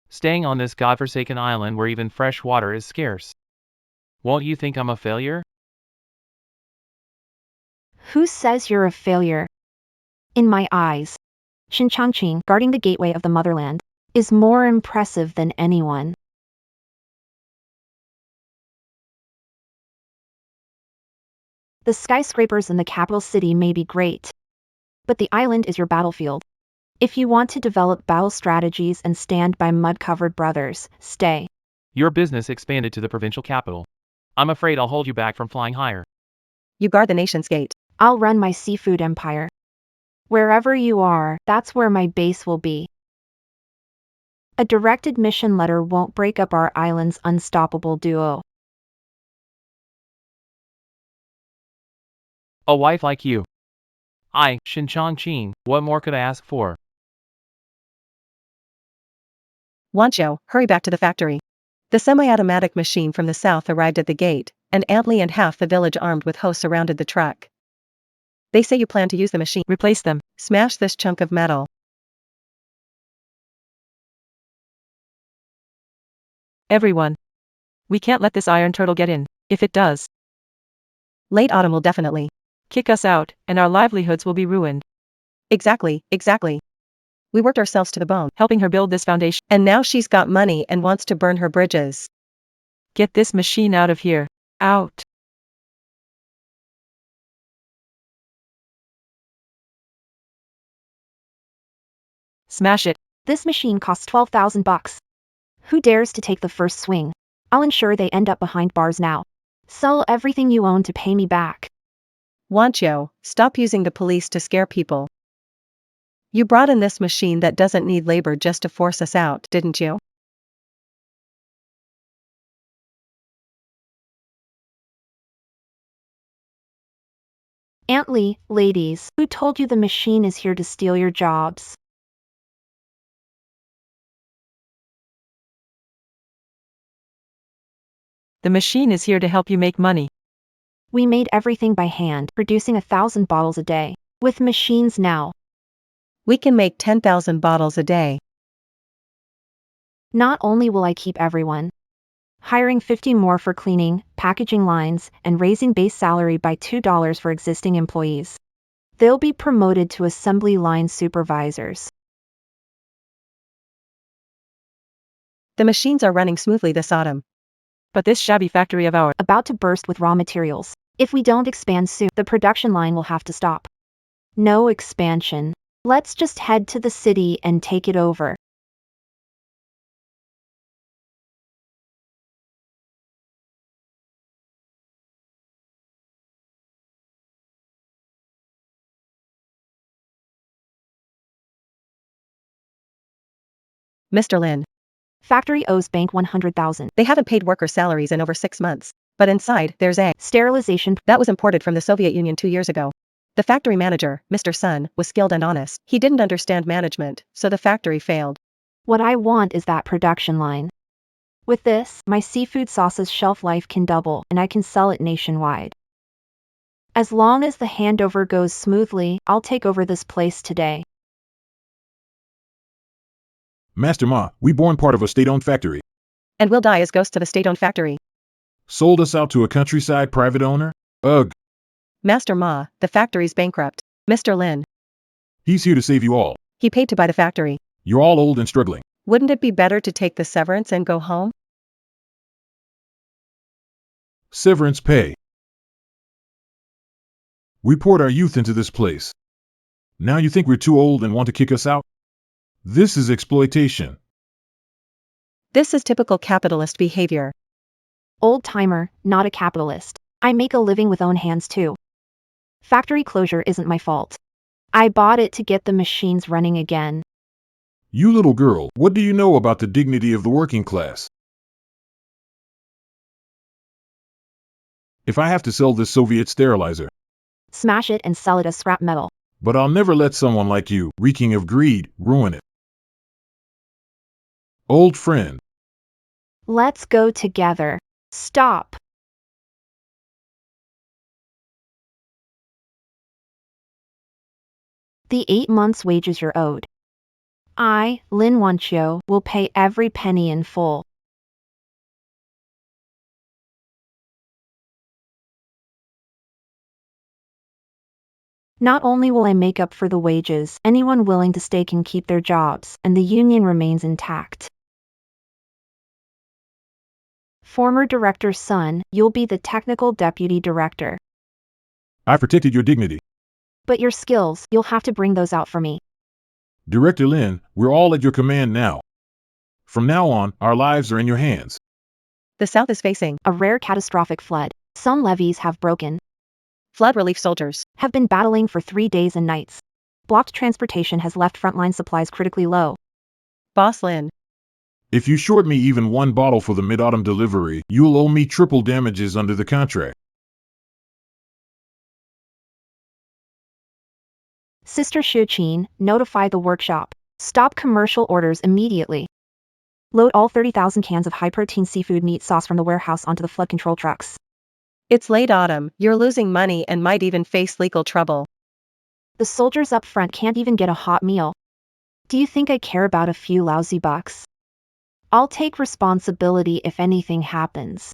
Staying on this godforsaken island where even fresh water is scarce. Won't you think I'm a failure? Who says you're a failure? In my eyes, Shin Changqing, guarding the gateway of the motherland, is more impressive than anyone. The skyscrapers in the capital city may be great, but the island is your battlefield. If you want to develop battle strategies and stand by mud-covered brothers, stay. Your business expanded to the provincial capital. I'm afraid I'll hold you back from flying higher. You guard the nation's gate. I'll run my seafood empire. Wherever you are, that's where my base will be. A direct admission letter won't break up our island's unstoppable duo. A wife like you. Shin Changqing, what more could I ask for? Wancho, hurry back to the factory. The semi-automatic machine from the south arrived at the gate, and Aunt Lee and half the village armed with hoes surrounded the truck. They say you plan to use the machine. Replace them. Smash this chunk of metal. Everyone. We can't let this iron turtle get in. If it does, Late autumn will definitely. kick us out, and our livelihoods will be ruined. Exactly. We worked ourselves to the bone, Helping her build this foundation. and now she's got money and wants to burn her bridges. Get this machine out of here. Out. Smash it. This machine costs 12,000 bucks. Who dares to take the first swing? I'll ensure they end up behind bars now. Sell everything you own to pay me back. Wancho, stop using the police to scare people. You brought in this machine that doesn't need labor just to force us out, didn't you? Aunt Lee, ladies, who told you the machine is here to steal your jobs? The machine is here to help you make money. We made everything by hand, producing 1,000 bottles a day. With machines now, We can make 10,000 bottles a day. not only will I keep everyone, hiring 50 more for cleaning, packaging lines, and raising base salary by $2 for existing employees. They'll be promoted to assembly line supervisors. The machines are running smoothly this autumn. But this shabby factory of ours, About to burst with raw materials. If we don't expand soon, the production line will have to stop. No expansion. Let's just head to the city and take it over. Mr. Lin. Factory owes bank 100,000. They haven't paid worker salaries in over 6 months. But inside, there's a Sterilization. that was imported from the Soviet Union 2 years ago. The factory manager, Mr. Sun, was skilled and honest. He didn't understand management, so the factory failed. What I want is that production line. With this, my seafood sauce's shelf life can double and I can sell it nationwide. As long as the handover goes smoothly, I'll take over this place today. Master Ma, we born part of a state-owned factory. And we'll die as ghosts to the state-owned factory. Sold us out to a countryside private owner? Ugh. Master Ma, the factory's bankrupt. Mr. Lin. He's here to save you all. He paid to buy the factory. You're all old and struggling. Wouldn't it be better to take the severance and go home? Severance pay. We poured our youth into this place. Now you think we're too old and want to kick us out? This is exploitation. This is typical capitalist behavior. Old-timer, not a capitalist. I make a living with own hands too. Factory closure isn't my fault. I bought it to get the machines running again. You little girl, what do you know about the dignity of the working class? If I have to sell this Soviet sterilizer, Smash it and sell it as scrap metal. but I'll never let someone like you, reeking of greed, ruin it. Old friend. Let's go together. Stop. The 8 months' wages you're owed. I, Lin Wanchio, will pay every penny in full. Not only will I make up for the wages, anyone willing to stay can keep their jobs, and the union remains intact. Former director's son, you'll be the technical deputy director. I protected your dignity. But your skills, you'll have to bring those out for me. Director Lin, we're all at your command now. From now on, our lives are in your hands. The South is facing A rare catastrophic flood. Some levees have broken. flood relief soldiers. Have been battling for 3 days and nights. Blocked transportation has left frontline supplies critically low. Boss Lin. If you short me even one bottle for the mid-autumn delivery, you'll owe me triple damages under the contract. Sister Shuqin, notify the workshop. Stop commercial orders immediately. Load all 30,000 cans of high-protein seafood meat sauce from the warehouse onto the flood control trucks. It's late autumn, you're losing money and might even face legal trouble. The soldiers up front can't even get a hot meal. Do you think I care about a few lousy bucks? I'll take responsibility if anything happens.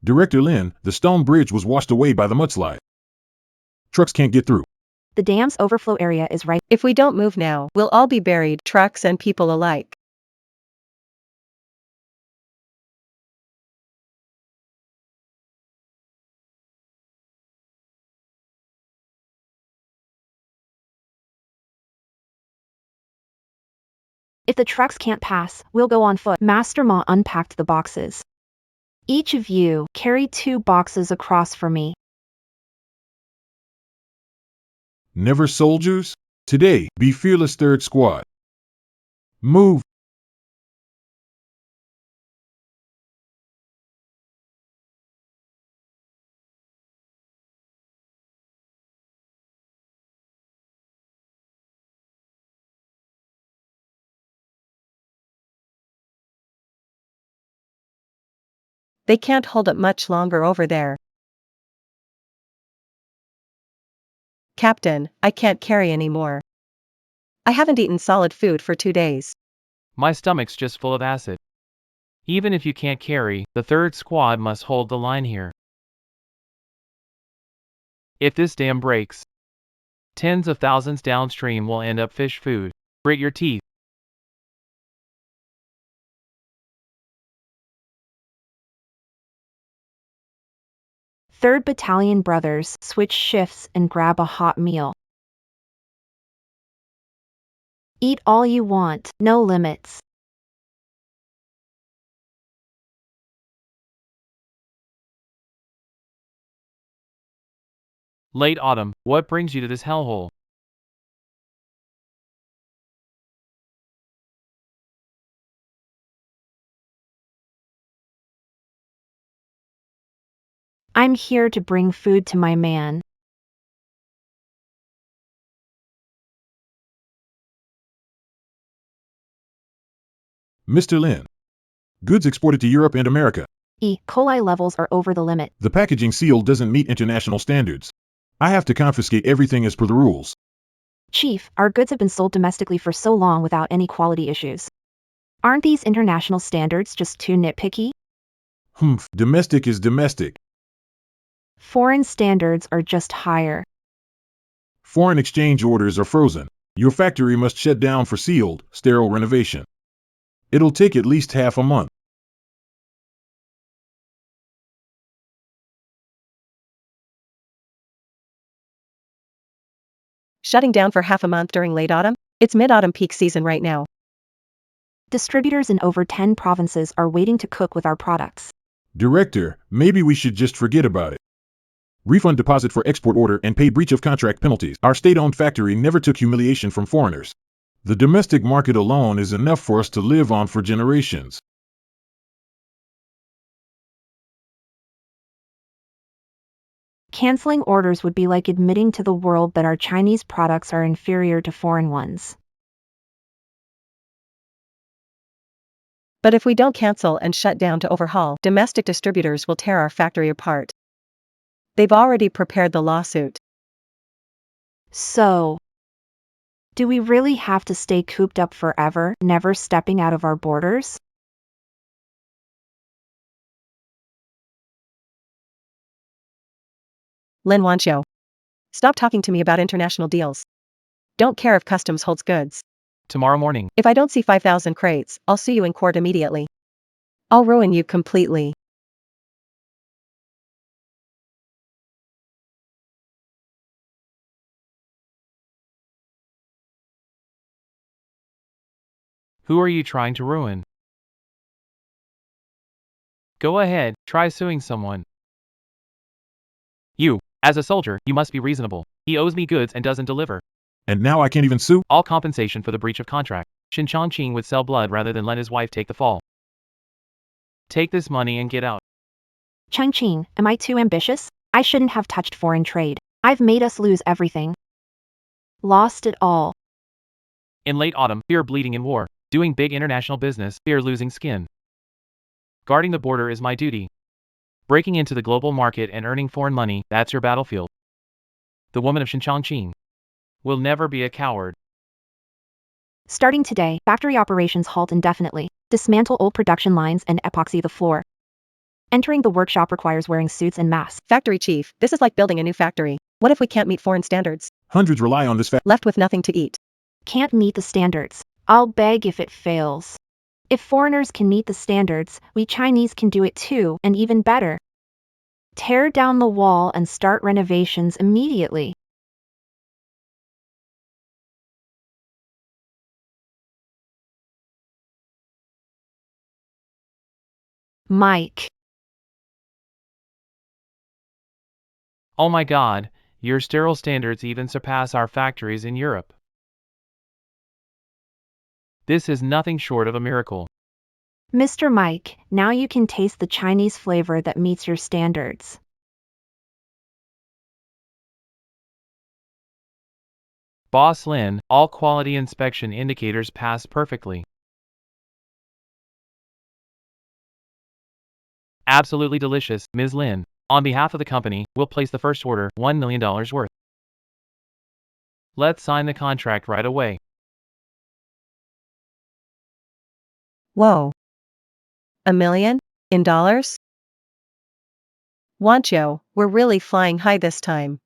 Director Lin, the stone bridge was washed away by the mudslide. Trucks can't get through. The dam's overflow area is right. If we don't move now, we'll all be buried, trucks and people alike. If the trucks can't pass, we'll go on foot. Master Ma unpacked the boxes. Each of you, carry 2 boxes across for me. Never soldiers? Today, be fearless third squad. Move. They can't hold it much longer over there. Captain, I can't carry anymore. I haven't eaten solid food for 2 days. My stomach's just full of acid. Even if you can't carry, the third squad must hold the line here. If this dam breaks, tens of thousands downstream will end up fish food. Grit your teeth. Third Battalion brothers, switch shifts and grab a hot meal. Eat all you want, no limits. Late autumn, what brings you to this hellhole? I'm here to bring food to my man. Mr. Lin. Goods exported to Europe and America. E. coli levels are over the limit. The packaging seal doesn't meet international standards. I have to confiscate everything as per the rules. Chief, our goods have been sold domestically for so long without any quality issues. Aren't these international standards just too nitpicky? Domestic is domestic. Foreign standards are just higher. Foreign exchange orders are frozen. Your factory must shut down for sealed, sterile renovation. It'll take at least half a month. Shutting down for half a month during late autumn? It's mid-autumn peak season right now. Distributors in over 10 provinces are waiting to cook with our products. Director, maybe we should just forget about it. Refund deposit for export order and pay breach of contract penalties. Our state-owned factory never took humiliation from foreigners. The domestic market alone is enough for us to live on for generations. Canceling orders would be like admitting to the world that our Chinese products are inferior to foreign ones. But if we don't cancel and shut down to overhaul, domestic distributors will tear our factory apart. They've already prepared the lawsuit. So, do we really have to stay cooped up forever, never stepping out of our borders? Lin Wanxiu. Stop talking to me about international deals. Don't care if customs holds goods. Tomorrow morning. If I don't see 5,000 crates, I'll sue you in court immediately. I'll ruin you completely. Who are you trying to ruin? Go ahead, try suing someone. You, as a soldier, you must be reasonable. He owes me goods and doesn't deliver. And now I can't even sue? All compensation for the breach of contract. Shin Chongqing would sell blood rather than let his wife take the fall. Take this money and get out. Chongqing, am I too ambitious? I shouldn't have touched foreign trade. I've made us lose everything. Lost it all. In late autumn, fear bleeding in war. Doing big international business, fear losing skin. Guarding the border is my duty. Breaking into the global market and earning foreign money, that's your battlefield. The woman of Xinjiang will never be a coward. Starting today, factory operations halt indefinitely. Dismantle old production lines and epoxy the floor. Entering the workshop requires wearing suits and masks. Factory chief, this is like building a new factory. What if we can't meet foreign standards? Hundreds rely on this fact. Left with nothing to eat. Can't meet the standards. I'll beg if it fails. If foreigners can meet the standards, we Chinese can do it too, and even better. Tear down the wall and start renovations immediately. Mike. Oh my God, your sterile standards even surpass our factories in Europe. This is nothing short of a miracle. Mr. Mike, now you can taste the Chinese flavor that meets your standards. Boss Lin, all quality inspection indicators passed perfectly. Absolutely delicious, Ms. Lin. On behalf of the company, we'll place the first order, $1 million worth. Let's sign the contract right away. Whoa. $1 million? In dollars? Wancho, we're really flying high this time.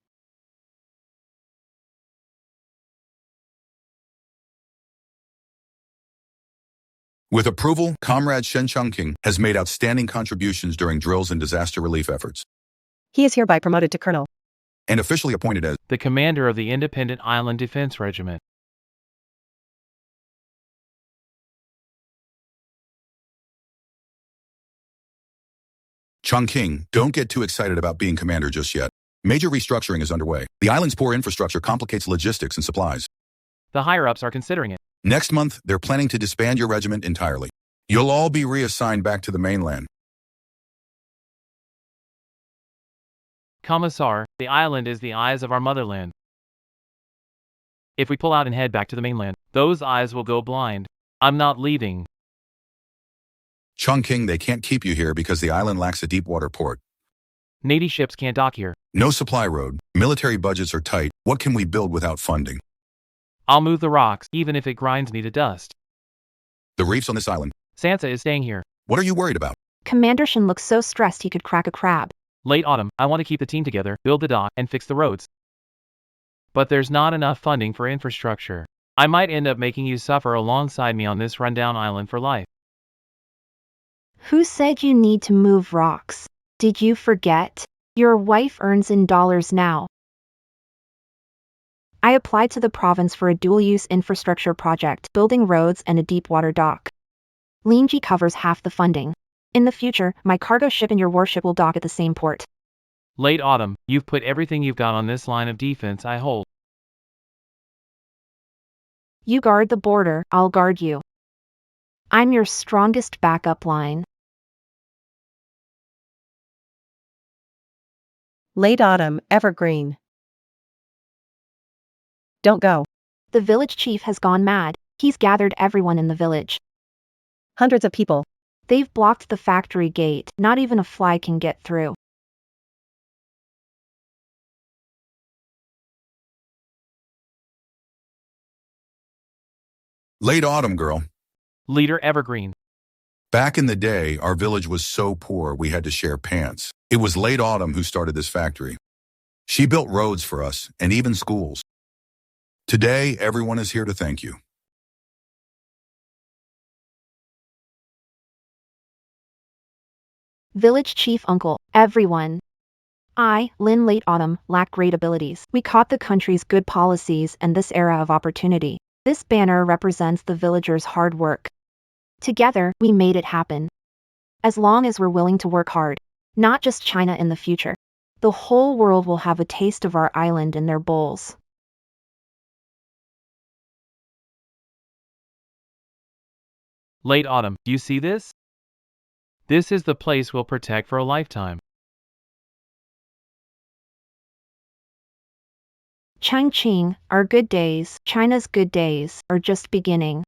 With approval, Comrade Shen Chongqing has made outstanding contributions during drills and disaster relief efforts, He is hereby promoted to colonel. and officially appointed as The commander of the Independent Island Defense Regiment. Chongqing. Don't get too excited about being commander just yet. Major restructuring is underway. The island's poor infrastructure complicates logistics and supplies. The higher-ups are considering it. Next month, they're planning to disband your regiment entirely. You'll all be reassigned back to the mainland. Commissar, the island is the eyes of our motherland. If we pull out and head back to the mainland, those eyes will go blind. I'm not leaving. Chongqing, they can't keep you here because the island lacks a deep water port. Navy ships can't dock here. No supply road. Military budgets are tight. What can we build without funding? I'll move the rocks, even if it grinds me to dust. The reefs on this island. Sansa is staying here. What are you worried about? Commander Shin looks so stressed he could crack a crab. Late autumn, I want to keep the team together, build the dock, and fix the roads. But there's not enough funding for infrastructure. I might end up making you suffer alongside me on this rundown island for life. Who said you need to move rocks? Did you forget? Your wife earns in dollars now. I applied to the province for a dual-use infrastructure project, building roads and a deep-water dock. Linji covers half the funding. In the future, my cargo ship and your warship will dock at the same port. Late autumn, you've put everything you've got on this line of defense I hold. You guard the border, I'll guard you. I'm your strongest backup line. Late autumn, evergreen. Don't go. The village chief has gone mad. He's gathered everyone in the village. Hundreds of people. They've blocked the factory gate, not even a fly can get through. Late autumn, girl. Leader Evergreen. Back in the day, our village was so poor we had to share pants. It was late autumn who started this factory. She built roads for us and even schools. Today, everyone is here to thank you. Village Chief Uncle, everyone. I, Lin Late Autumn, lack great abilities. We caught the country's good policies and this era of opportunity. This banner represents the villagers' hard work. Together, we made it happen. As long as we're willing to work hard, not just China in the future, the whole world will have a taste of our island in their bowls. Late autumn, do you see this? This is the place we'll protect for a lifetime. Changqing, our good days, China's good days, are just beginning.